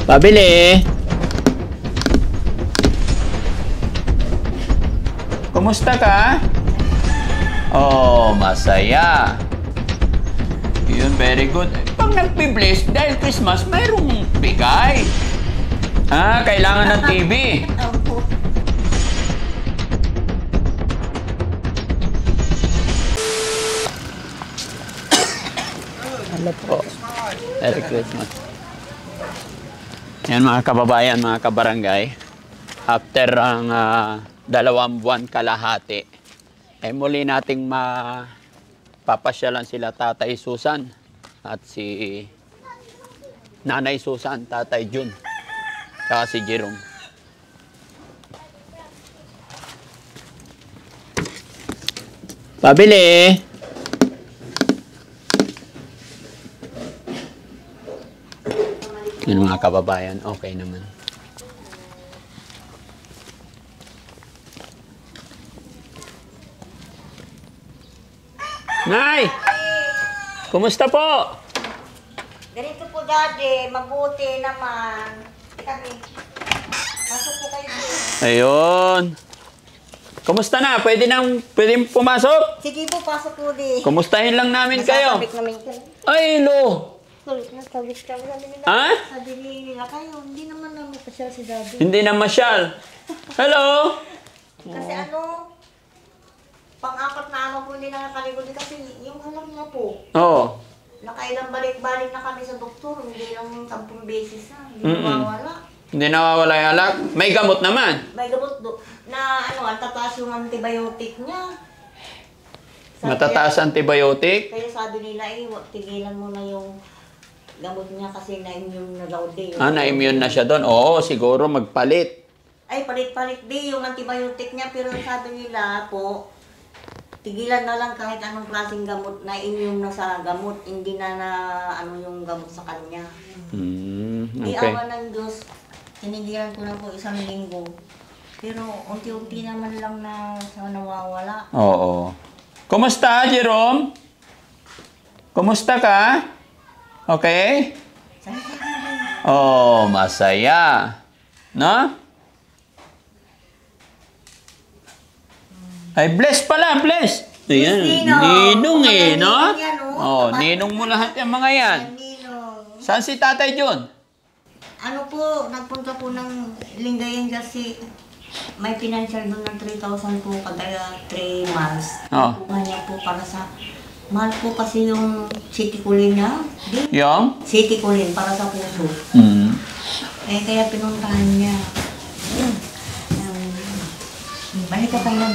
Pabili. Kumusta ka? Oh, masaya. Yun, very good. Pag nagpi-bless, dahil Christmas, mayroong bigay. Kailangan ng TV. Hello po. Merry Christmas. Yan mga kababayan, mga kabarangay. After ang 2 buwan kalahati, muli nating mapapasyalan sila Tatay Susan at si Nanay Susan, Tatay Jun, saka si Jerome. Pabili. Yan mga kababayan, okay naman. Nay! Kumusta po? Ganito po, Daddy. Mabuti naman. Kami. Pasok po kayo. Ayun. Kumusta na? Pwede pumasok? Sige po, pasok po di. Kumustahin lang namin kayo. Nasasabik namin kayo. Ay, lo! Nasasabik kami namin nila. Ha? Sabi nila kayo, hindi naman namin pasyal si Daddy. Hindi na masyal. Hello? Kasi pang-apat na po hindi nakakaligod kasi yung alam nga po. Oo. Nakailang balik-balik na kami sa doktor, hindi lang 10 beses na, hindi nawawala. Hindi nawawala yung alak? May gamot naman. May gamot na ang tataas yung antibiotic niya. Matataas antibiotic? Kaya sabi nila tigilan mo na yung gamot niya kasi na-immune na daw din. Na-immune na siya doon? Oo, siguro magpalit. Ay, palit-palit din yung antibiotic niya pero sabi nila po, tigilan na lang kahit anong klaseng gamot, na-immune na sa gamot, hindi na yung gamot sa kanya. Okay. Iawa ng Diyos, tinigilan ko na po 1 linggo. Pero unti-unti naman lang na nawawala. Oo. Kumusta, Jerome? Kumusta ka? Okay? Oh, masaya. No? Ay, bless pala, bless. Ayan, ninong no? Oh, ninong mo lahat yung mga yan. Saan si Tatay John? Ano po, nagpunta po ng Lingayen kasi may financial doon ng 3,000 po kada 3 months. Kuha niya po para sa, mahal po kasi yung city kulin niya. Yung? City kulin para sa puso. Kaya pinuntahan niya. Balik ka tayo lang.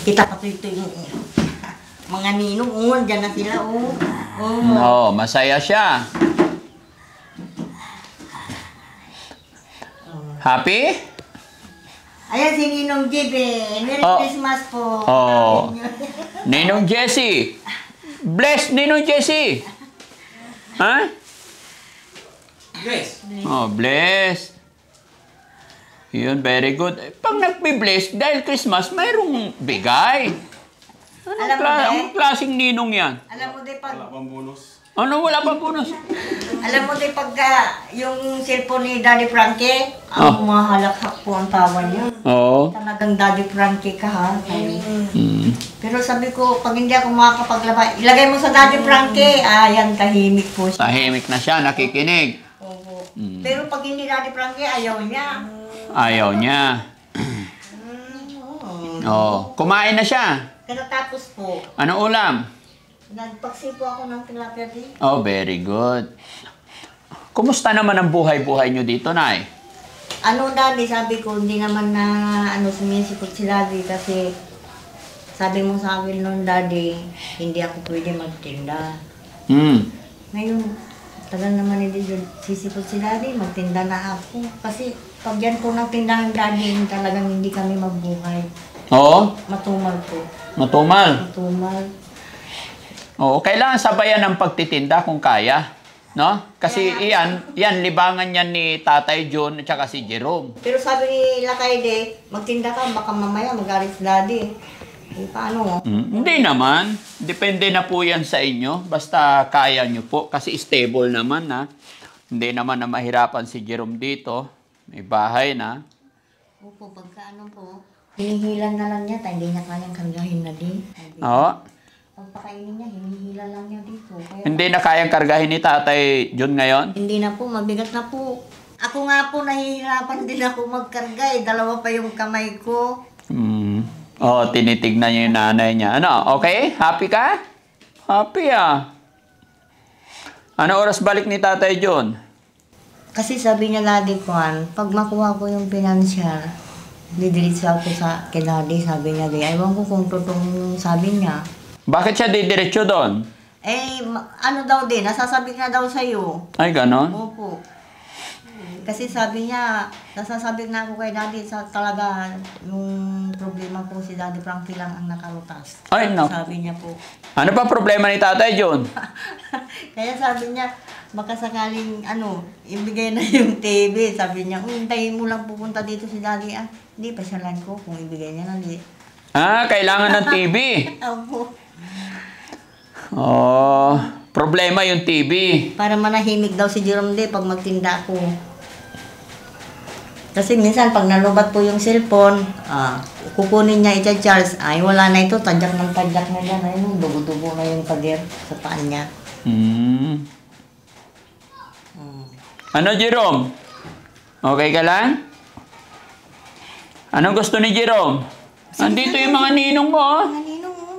Kita pa ito yung mga ninong. Diyan na sila. Masaya siya. Happy? Ayan si Ninong Jib Merry Christmas po. Ninong Jessie. Bless, Ninong Jessie. Ha? Bless. Oh, bless. Yun, very good. Pag nagpi-bless, dahil Christmas, mayroong bigay. Anong klaseng ninong yan? Alam mo din pag... Wala pang bonus. Ano, wala pang bonus? Alam mo din pagka yung cellphone ni Daddy Frankie, ang mahalakak po ang tawa niya. Oo. Talagang Daddy Frankie ka ha. Pero sabi ko, pag hindi ako makakapaglaba, ilagay mo sa Daddy Frankie. Yan, tahimik po siya. Tahimik na siya, nakikinig. Oo. Pero pag hindi Daddy Frankie, ayaw niya. Ayaw niya. Kumain na siya. Katapos po, Ano ulam? nagpaksipo ako ng tilapia din. Oh, very good. Kumusta naman ang buhay-buhay nyo dito, Nay? Daddy, sabi ko, hindi naman na sumisikot si Daddy kasi sabi mo sa akin noon, Daddy, hindi ako pwede magtinda. Ngayon, tagal naman hindi sisikot si Daddy, magtinda na ako. Kasi pag yan po nagtinda ng Daddy, talagang hindi kami magbuhay. Oo? Matumal po. Matumal? Matumal. Oo, kailangan sabayan ng pagtitinda kung kaya. No? Kasi yan, libangan yan ni Tatay John at saka si Jerome. Pero sabi ni Lakayde, magtinda ka, baka mamaya magalit si Daddy. Paano? Hindi naman. Depende na po yan sa inyo. Basta kaya nyo po. Kasi stable naman, ha. Hindi naman na mahirapan si Jerome dito. May bahay na. Opo, pagka ano po, hinihilan na lang niya, hindi niya kayang kargahin na din. Oo. Pagpakainin niya, hinihila lang niya dito. Kaya, Hindi na kayang kargahin ni Tatay John ngayon? hindi na po, mabigat na po. Ako nga po, nahihirapan din ako magkarga eh. Dalawa pa yung kamay ko. Oo, tinitignan niya yung nanay niya. Ano, okay? Happy ka? Happy ah. Ano oras balik ni Tatay John? Kasi sabi niya lagi ko, pag makuha ko yung financial, didiretso ako sa kay daddy, sabi niya. Ewan ko kung totoong sabi niya. Bakit siya didiretso doon? Ano daw din, nasasabi na daw sa'yo. Ay, ganon? Opo. Kasi sabi niya, nasasabi na ako kay daddy sa talaga yung problema ko si Daddy Frankie lang ang nakalutas. Ay, no. Sabi niya po. Ano pa problema ni Tatay John? Kaya sabi niya, baka sakaling ibigay na yung TV. Sabi niya, hintayin mo lang pupunta dito si daddy. Hindi, pasyalan ko kung ibigay niya na. Kailangan ng TV. Opo. Oh, problema yung TV. Para manahimik daw si Jerome Day pag magtinda ako. Kasi minsan pag nalubat po yung cellphone, kukunin niya i-charge. Ay, wala na ito. Tadyak ng tadyak na yan. Ay, dugo-dugo na yung pader sa paan niya. Ano, Jerome? Okay ka lang? Anong gusto ni Jerome? Andito yung mga ninong mo. Naninong mo.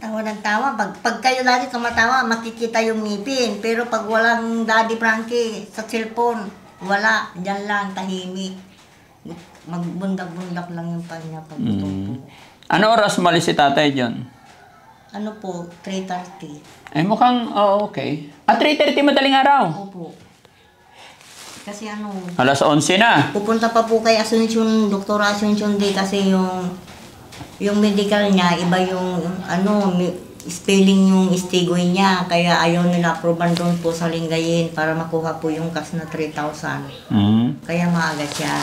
Tawa ng tawa. Pag kayo lagi tumatawa, makikita yung ngipin. Pero pag walang Daddy Frankie sa cellphone, wala. Diyan lang, tahimik. Magbundak-bundak lang yung panya pag gutom po. Ano oras malis si Tatay John? Ano po, 3:30. Ay, mukhang, okay. 3:30 madaling araw. Opo. Kasi Alas 11 na. pupunta pa po kay Asuncion, Dr. Asuncion Day kasi yung medical niya, iba yung spelling yung istigoy niya. Kaya ayaw nila aproban doon po sa Lingayen para makuha po yung cash na 3,000. Kaya maaga siya.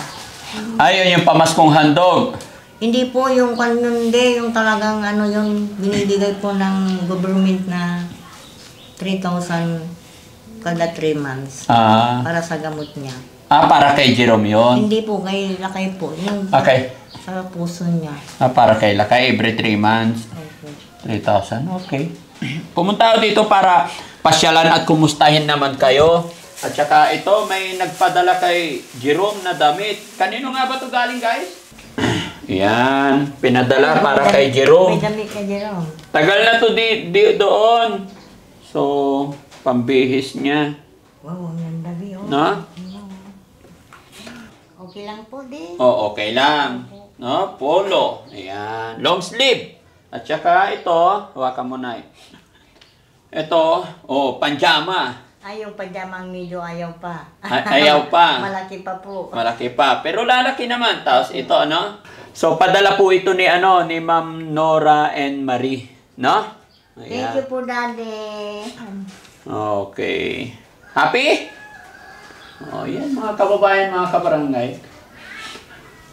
Ayun yung pamaskong handog. Hindi po yung hindi, yung talagang yung binibigay po ng government na 3,000 kada 3 months para sa gamot niya. Para kay Jerome yun? Hindi po, kay Lakay po. Yung Okay. sa puso niya. Para kay Lakay, every 3 months. Okay. 3,000, okay. Pumunta ako dito para pasyalan at kumustahin naman kayo. At saka ito, may nagpadala kay Jerome na damit. Kanino nga ba ito galing, guys? Yan, pinadala para kay Jerome. May damit kay Jerome. Tagal na to doon. So, pambihis niya. Wow, ang dami oh. No? Okay lang po din. Okay lang. No? Polo. Ayan. Long sleeve. At saka ito, hawakan mo na. Ito, panjama. Ay, yung pajamang medyo ayaw pa. Ayaw pa. Malaki pa po. Malaki pa. Pero lalaki naman. Tapos ito, So, padala po ito ni Ma'am Nora and Marie. No? Ayan. Thank you po, Daddy. Okay. Happy? Yan mga kababayan, mga kabarangay.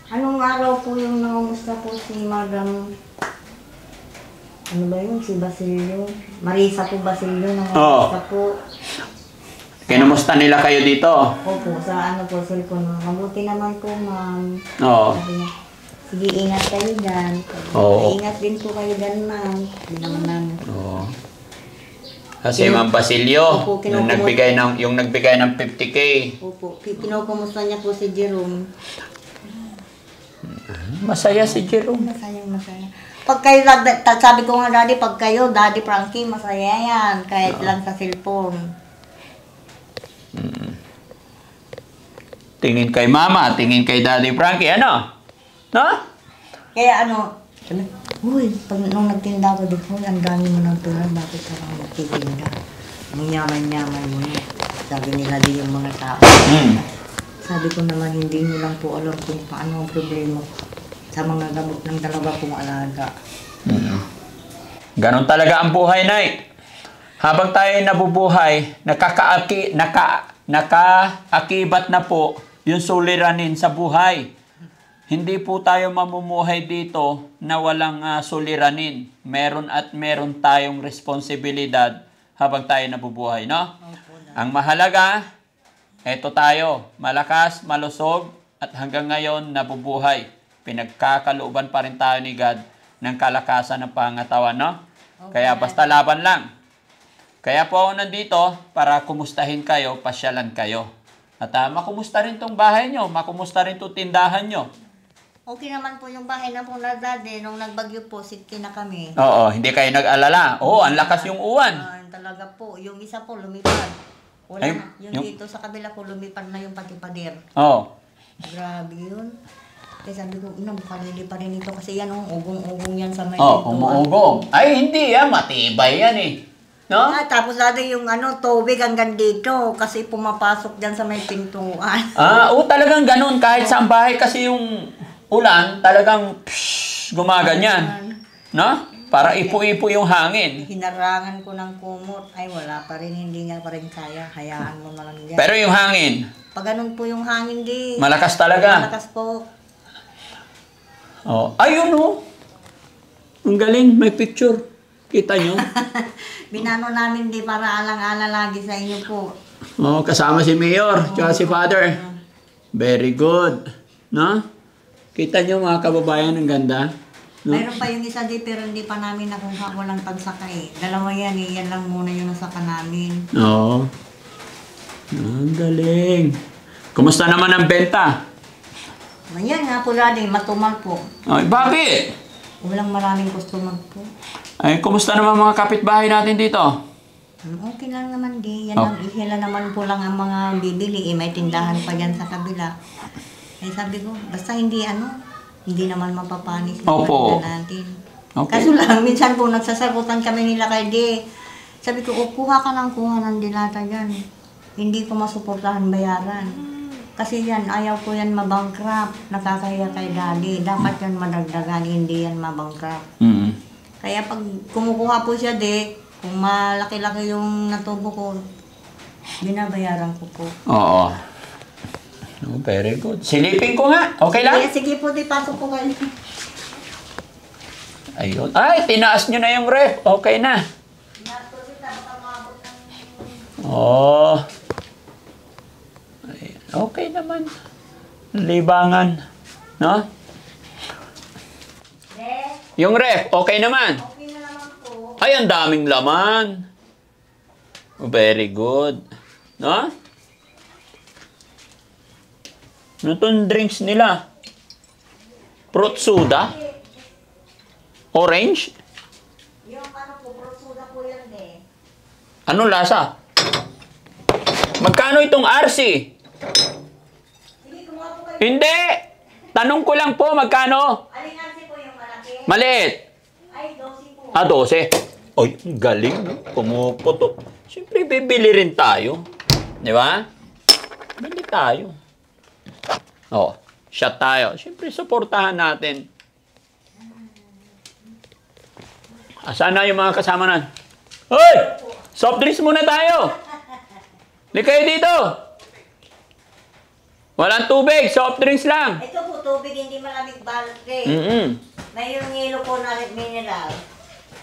Anong araw po yung nangungusta po si Madam... Ano ba yun? Si Basilio? Marisa po Basilio, nangungusta po. Kinamusta nila kayo dito? Opo, sa cellphone. Mabuti naman po, ma'am. Oo. Sabi niya, sige, ingat kayo dyan. Oo. Ingat din po kayo dyan, ma'am. Hindi naman namin. Oo. Kasi Ma'am Basilio, Opo, yung nagbigay ng 50K. Opo, kinukumusta niya po si Jerome. Masaya si Jerome. Masaya. Pag kayo, sabi ko nga Daddy, pag kayo, Daddy Frankie, masaya yan. Kahit lang sa cellphone. Tingin kay Mama, tingin kay Daddy Frankie, ano? No? Kaya uy, nung nagtinda ko dito, ang dami mo ng tulad, bakit ka lang nagtitinda? Ang yaman-yaman mo na. Sabi nila din yung mga tao. Sabi ko naman, hindi nyo lang po alam kung paano ang problema sa mga gamot ng dalawa kong alaga. Ganon talaga ang buhay, Nay. Habang tayo nabubuhay, nakaakibat na po yung suliranin sa buhay. Hindi po tayo mamumuhay dito na walang suliranin. Meron tayong responsibilidad habang tayo nabubuhay, no? Ang mahalaga, eto tayo, malakas, malusog, at hanggang ngayon nabubuhay. Pinagkakalooban pa rin tayo ni God ng kalakasan ng pangatawan, no? Okay. Kaya basta laban lang. Kaya po ako nandito para kumustahin kayo, pasyalan kayo. At makumusta rin tong bahay nyo, makumusta rin tong tindahan nyo. Okay naman po yung bahay na po na dati. Nung nagbagyo po, safety na kami. Oo, hindi kayo nag-alala. Oo, ang lakas yung uwan. Talaga po. Yung isa po, lumipad. Wala Ay, na. Yung dito sa kabila po, lumipad na yung pati pader. Oo. Grabe yun. Kaya sabi ko, bukalili pa rin ito. Kasi yan, ugong-ugong yan sa may Oh, pintuan. umuugong. Ay, hindi yan. Matibay yan eh. No? Tapos dati yung tubig hanggang dito. Kasi pumapasok dyan sa may pintuan. Talagang ganun. Kahit sa bahay kasi yung ulan, talagang gumaganyan. No? Para ipo-ipo yung hangin. Hinarangan ko ng kumot. Ay, wala pa rin. Hindi nga pa rin kaya. Hayaan mo na lang dyan. Pero yung hangin, Pag ganun po yung hangin, di. malakas talaga. Malakas po. Oh, ayun oh. Ang galing, may picture. Kita nyo? Binano namin di para alang-ala lagi sa inyo po. Oh, kasama si Mayor, tsaka si Father. Very good. No? Kita nyo mga kababayan, ang ganda. No? Mayroon pa yung isa di pero hindi pa namin nakuha. Walang pagsakay. Dalawa yan eh. Yan lang muna yung nasaka namin. Oo. Ang galing. Kumusta naman ang benta? Yan nga po dati, matumal po. Ay, bakit? Walang maraming customer po. Ay, kumusta naman mga kapitbahay natin dito? Okay lang naman di. Yan Oh. lang, sila naman po lang ang mga bibili. May tindahan pa dyan sa kabila. Eh sabi ko, basta hindi hindi naman mapapanis yung Opo. banda natin. Okay. Kaso lang, minsan po nagsasagutan kami nila kay Di. Sabi ko, kuha ka ng dilata dyan. Hindi ko masuportahan bayaran. Kasi yan, ayaw ko yan mabankrupt. Nakakaya kay Daddy. Dapat yan madagdagan, hindi yan mabankrupt. Mm. Kaya pag kumukuha po siya, Di, kung malaki-laki yung natubo ko, binabayaran ko po. Oo. Oh, very good. Silipin ko nga. Okay lang? Kaya sige po, Di, pasok po kayo. Ayun. Ay, tinaas nyo na yung ref. Okay na. Oh. Ayan. Okay naman. Libangan. No? Yung ref, okay naman. Okay na naman po. Ay, ang daming laman. Very good. No? Ano itong drinks nila? Fruit soda? Orange? Yung fruit soda po yan, Di. Ano lasa? Magkano itong RC? Sige, kumuha po kayo. Hindi! Tanong ko lang po, magkano? Alingansi po yung malaki. Maliit. Ay, 12 po. 12. Oy, ang galing. No? Pumuputo. Siyempre, bibili rin tayo. Di ba? Bili tayo. Oh, shot tayo. Siyempre, supportahan natin. Asan na yung mga kasama na? Hoy! Soft drinks muna tayo! Hindi kayo dito! Walang tubig, soft drinks lang. Ito po, tubig, hindi malamig balde. May yung yelo po na mineral.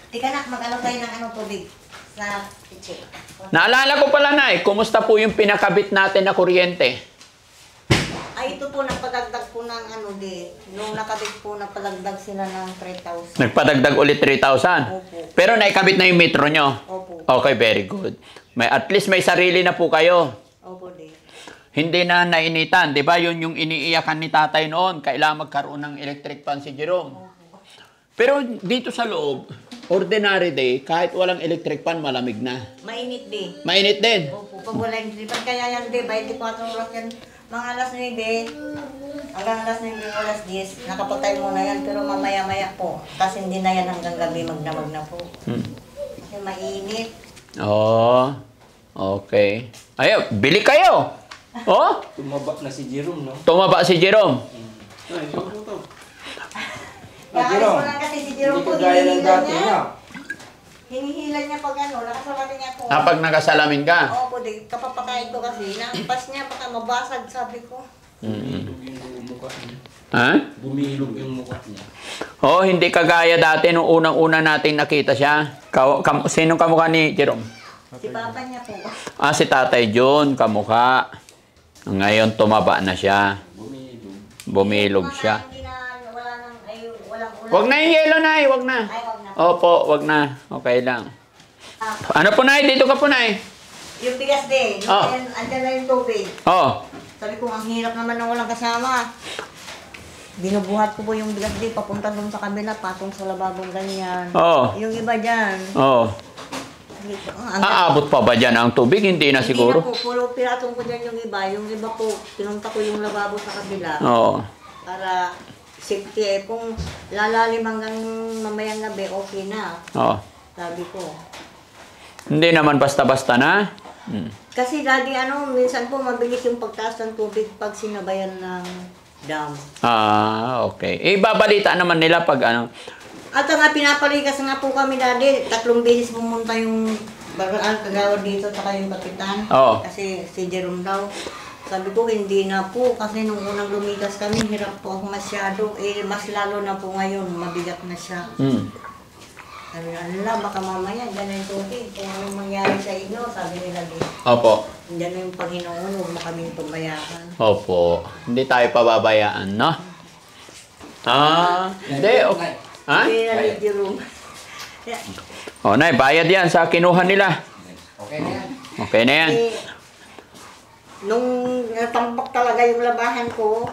Tika nak, mag-ano tayo ng tubig sa kitchen. Naalala ko pala na kumusta po yung pinakabit natin na kuryente? Ay, ito po, nagpadagdag po ng Di. Nung nakabit po, nagpadagdag sila ng 3,000. Nagpadagdag ulit 3,000? Opo. Pero naikabit na yung metro nyo? Opo. Okay, very good. At least may sarili na po kayo. Opo, Di. Hindi na nainitan. Di ba yun yung iniiyakan ni tatay noon? Kailangan magkaroon ng electric fan si Jerome. Pero dito sa loob, ordinary day, kahit walang electric fan, malamig na. Mainit, Di. Mainit din. Opo, pag wala yung tripan, kaya yan, Di, 24 oras yan. Mga alas 9, hanggang alas 9, alas 10, nakapatay muna yan, pero mamaya-maya po. Kasi hindi na yan hanggang gabi, magdamag na po. Kasi mainit. Oh, okay. Ayaw, bili kayo. Oh, Tumaba na si Jerome, no? tumaba si Jerome. Ay, ito to. Kaya alis mo lang kasi si Jerome Hindi po, kagaya ng hinihilan dati niya. niya. Hinihilan niya pag nakasalamin niya po. Pag nakasalamin ka. Oo po, di, kapapakain ko kasi, naampas niya, baka mabasag, sabi ko. Bumilog yung mukha niya. Ha? Bumilog yung mukha niya. Oh, hindi kagaya dati nung unang-una nating nakita siya. Sinong kamukha ni Jerome? Si Papa niya po. Si Tatay John, kamukha. Ngayon, tumaba na siya. Bumilog siya. Hindi na, wala nang, ay, walang ulam. Wag na yung yelo, Nay. Wag na. Ay, wag na. Opo, wag na. Okay lang. Ano po, Nay? Dito ka po, Nay. Yung bigas din. Oh. Andyan na yung tubig. Oh. Sabi ko, ang hirap naman na walang kasama. Binubuhat ko po yung bigas din, papunta doon sa kabila, patong sa lababong ganyan. Oh. Yung iba dyan. Oh. Aabot pa ba dyan ang tubig? Hindi na siguro. Hindi na po, puro piratong ko dyan yung iba. Yung iba po, pinunta ko yung lababo sa kabila. Oo. Para safety eh. Kung lalalim hanggang mamayang gabi, okay na. Oo. Sabi ko. Hindi naman basta-basta na. Kasi daddy, minsan po mabilis yung pagtaas ng tubig pag sinabayan ng dam. Okay. Babalita naman nila pag ano. At nga pinapalikas nga po kami daddy, 3 beses pumunta yung kagawad dito at yung kapitan. Oo. Kasi si Jerome daw. Sabi ko hindi na po kasi nung unang lumikas kami hirap po ako masyado. Mas lalo na po ngayon, mabigat na siya. Sabi nila, baka mamaya dyan yung tubig. Kung anong mangyari sa inyo, sabi nila din. Opo. Dyan na yung Panginoon, huwag mo kaming pabayaan. Opo. Hindi tayo pababayaan, no? Hindi. Okay. Ha? Hindi na ni Jerome. Nay, bayad yan sa kinuha nila. Okay na yan. Okay na yan. Nung natambak talaga yung labahan ko,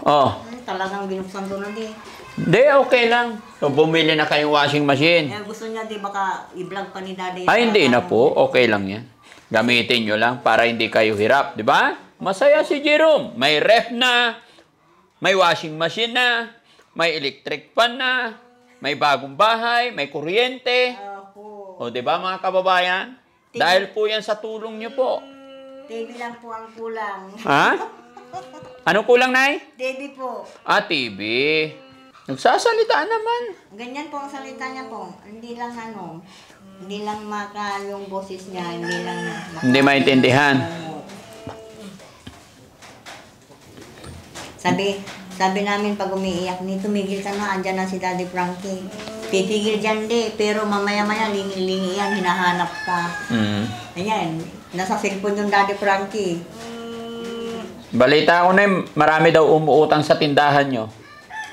talagang binuksan ko na din. Hindi, okay lang. So, bumili na kayong washing machine. Gusto niya di baka i-vlog pa ni daddy. Hindi na po. Okay lang yan. Gamitin nyo lang para hindi kayo hirap. Di ba? Masaya si Jerome. May ref na. May washing machine na. May electric fan na. May bagong bahay. May kuryente. O, di ba mga kababayan? Dahil po yan sa tulong nyo po. TV lang po ang kulang. Ha? Anong kulang, Nay? TV po. TV. Nagsasalita naman. Ganyan po ang salita niya po. Hindi lang hindi lang yung boses niya, hindi lang Hindi maintindihan. Sabi namin pag umiiyak, tumigil ka na, andyan na si Daddy Frankie. Pipigil dyan pero mamaya-maya lingi-lingi yan, hinahanap ka. Ayan, nasa cellphone yung Daddy Frankie. Balita ko na marami daw umuutang sa tindahan nyo.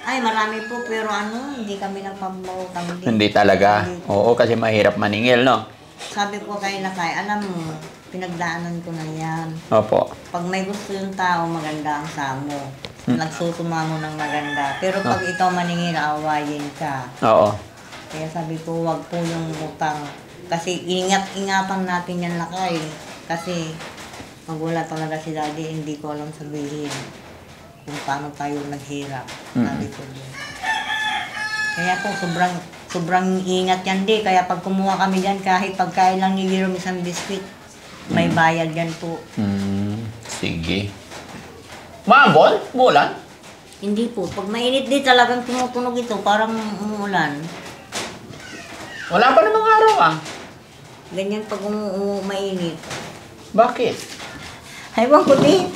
Ay, marami po, pero hindi kami nagpapautang din. Hindi talaga. Oo, kasi mahirap maningil, no? Sabi ko kay Lakay, alam mo, pinagdaanan ko na yan. Opo. Pag may gusto yung tao, maganda ang samo. Nagsusumamo ng maganda. Pero pag ikaw maningil, awayin ka. Oo. Kaya sabi ko, wag po yung utang. Kasi ingatan natin yan, Lakay. Kasi pag wala talaga si Daddy, hindi ko alam sabihin kung paano tayo naghirap. Sabi ko din. Kaya po, sobrang ingat yan di. Kaya pag kumuha kami dyan, kahit pagkain lang ni Jerome isang biscuit, may bayad yan po. Sige. Maambon? Mulan? Hindi po. Pag mainit di talagang tumutunog ito, parang umuulan. Wala pa namang araw Ganyan pag mainit. Bakit? Ewan ko din.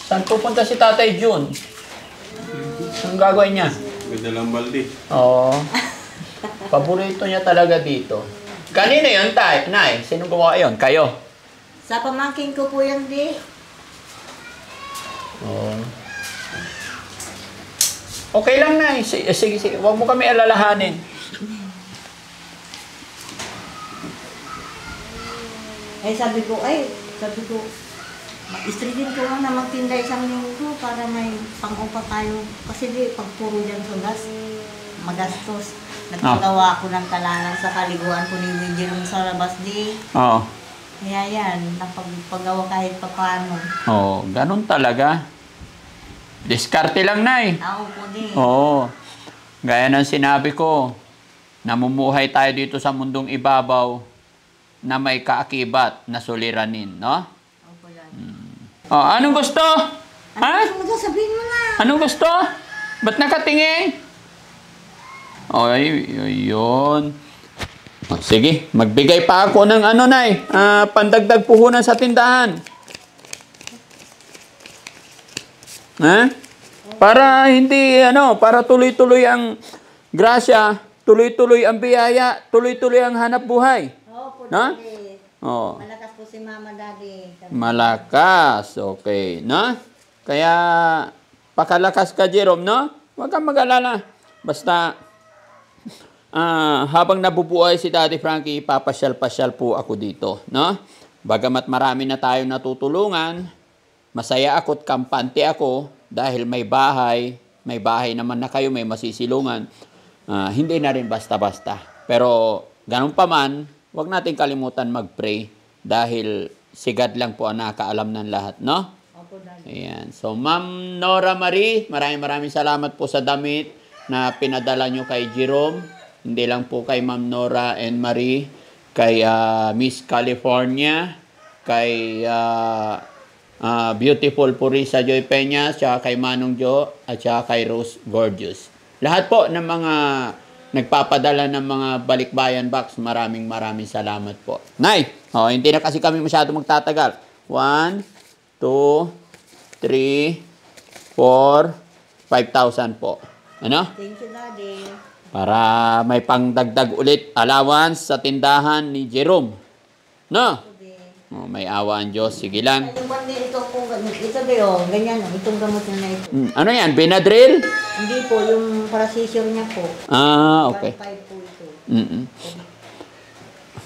Saan pupunta si Tatay Jun? Anong gagawin niya? Ganda lang baldi. Oo. Paborito niya talaga dito. Kanina yun, Nay? Sinong gumawa yun? Kayo? Sa pamangkin ko po yan di. Oo. Okay lang, Nay. Sige. Huwag mo kami alalahanin. Sabi ko, istritin ko lang na magtinda isang linggo para may pang-upa tayo. Kasi di, pag puro dyan sa gas, magastos. Nagpagawa ako ng kalanan sa kaliguan ko ni Jerome sa labas di. Oo. Kaya yan, napagpagawa kahit pa paano. Oo, ganun talaga. Diskarte lang, Nay. Ako po di. Oo. Gaya ng sinabi ko, namumuhay tayo dito sa mundong ibabaw na may kaakibat na suliranin, no? Opo yan. Anong gusto? Ha? Ano mo sabihin mo na? Anong gusto? Ba't nakatingin? Ay, yun. Sige, magbigay pa ako ng Nay, pandagdag puhunan sa tindahan. Ha? Para hindi, para tuloy-tuloy ang grasya, tuloy-tuloy ang biyaya, tuloy-tuloy ang hanap buhay. Opo, No? Daddy. Oh. Malakas po si Mama, Daddy. Malakas. Okay. No? Kaya, pakalakas ka, Jerome, no? Huwag kang mag-alala. Basta, habang nabubuhay si Daddy Frankie, papasyal-pasyal po ako dito, no? Bagamat marami na tayo natutulungan, masaya ako at kampante ako dahil may bahay naman na kayo, may masisilungan. Hindi na rin basta-basta. Pero, ganun pa man, huwag natin kalimutan mag-pray dahil si God lang po ang nakaalam ng lahat, no? Opo, Daddy. Ayan. So, Ma'am Nora Marie, maraming salamat po sa damit na pinadala nyo kay Jerome. Hindi lang po kay Ma'am Nora and Marie, kay Miss California, kay Beautiful Purisa Joy Peña, tsaka kay Manong Jo, at tsaka kay Rose Gorgeous. Lahat po ng mga nagpapadala ng mga balikbayan box, maraming salamat po. Nay, hindi na kasi kami masyado magtatagal. 1, 2, 3, 4, 5,000 po. Ano? Thank you, Daddy. Para may pangdagdag ulit allowance sa tindahan ni Jerome. No? May awa ang Diyos. Sige lang. Yung bandi, ito po, ito ba ganyan, itong gamot na ito. Ano yan? Benadryl? Hindi po, yung para seizure niya po. Okay. 1.5 po ito.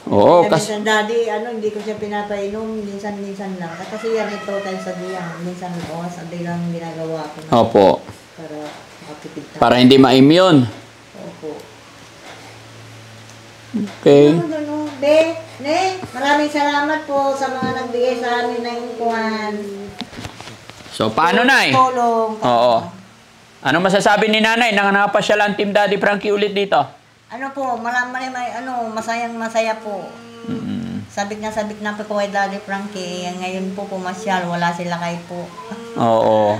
Oo, Kasi Daddy, hindi ko siya pinapainom, minsan-minsan lang. Kasi yan ito tayo sa diyang, minsan oras, sabi lang ginagawa ko. Opo. Para makatipid tayo. Para hindi ma-immune. Opo. Okay. Maraming salamat po sa mga nagbigay sa amin ng kuwan. So, paano, Nay? Tulong. Oo. Ano masasabi ni Nanay? Nanganapasya lang Team Daddy Frankie ulit dito? Masayang-masaya po. Sabik na po kay Daddy Frankie. Ngayon po pumasyal, wala sila kay po. Oo.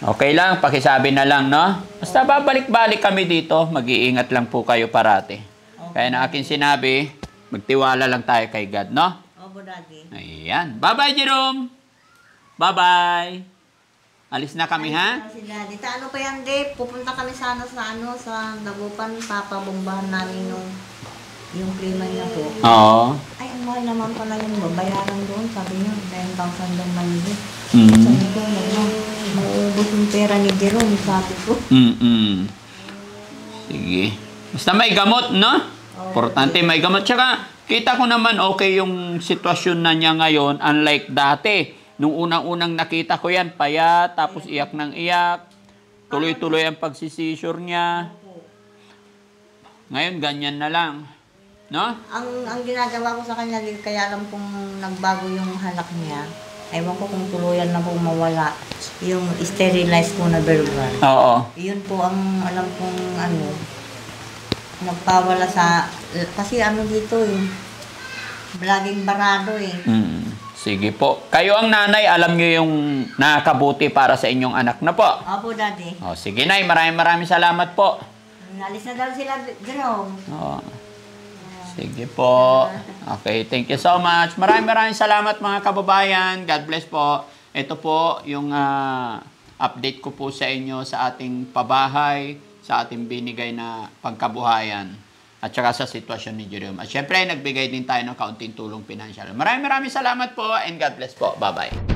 Okay lang, pakisabi na lang, no? Basta babalik-balik kami dito, mag-iingat lang po kayo parati. Kaya na akin sinabi, magtiwala lang tayo kay God, no? Opo, Daddy. Ayan. Bye-bye, Jerome! Bye-bye! Alis na kami, ha? Si Daddy. Ano pa yan, Dave? Pupunta kami sana sa Dagupan. Papabombahan namin yung klima niya po. Oo. Ay, ang mahal naman pala yung babayaran doon. Sabi niya, 9,000 doon mali. Mm. Sabi ko, mauubos yung pera ni Jerome, sabi ko. Sige. Basta may gamot, no? Importante may gamot. Tsaka, kita ko naman okay yung sitwasyon na niya ngayon, unlike dati. Nung unang-unang nakita ko yan, payat, tapos iyak ng iyak. Tuloy-tuloy ang pagsisisure niya. Ngayon, ganyan na lang. No? Ang ginagawa ko sa kanya, kaya alam kong nagbago yung halak niya. Ewan ko kung tuluyan na po mawala. Yung sterilized po na verbal. Oo. Yun po ang alam kong nagpawala sa... Kasi dito laging barado Sige po. Kayo ang nanay, alam nyo yung nakakabuti para sa inyong anak na po. Opo, Daddy. Sige, Nay. Maraming salamat po. Nalis na daw sila, Jerome. Sige po. Okay, thank you so much. Maraming salamat mga kababayan. God bless po. Ito po yung update ko po sa inyo sa ating pabahay, sa ating binigay na pangkabuhayan, at saka sa sitwasyon ni Jerome. At syempre, nagbigay din tayo ng kaunting tulong pinansyal. Maraming salamat po and God bless po. Bye-bye.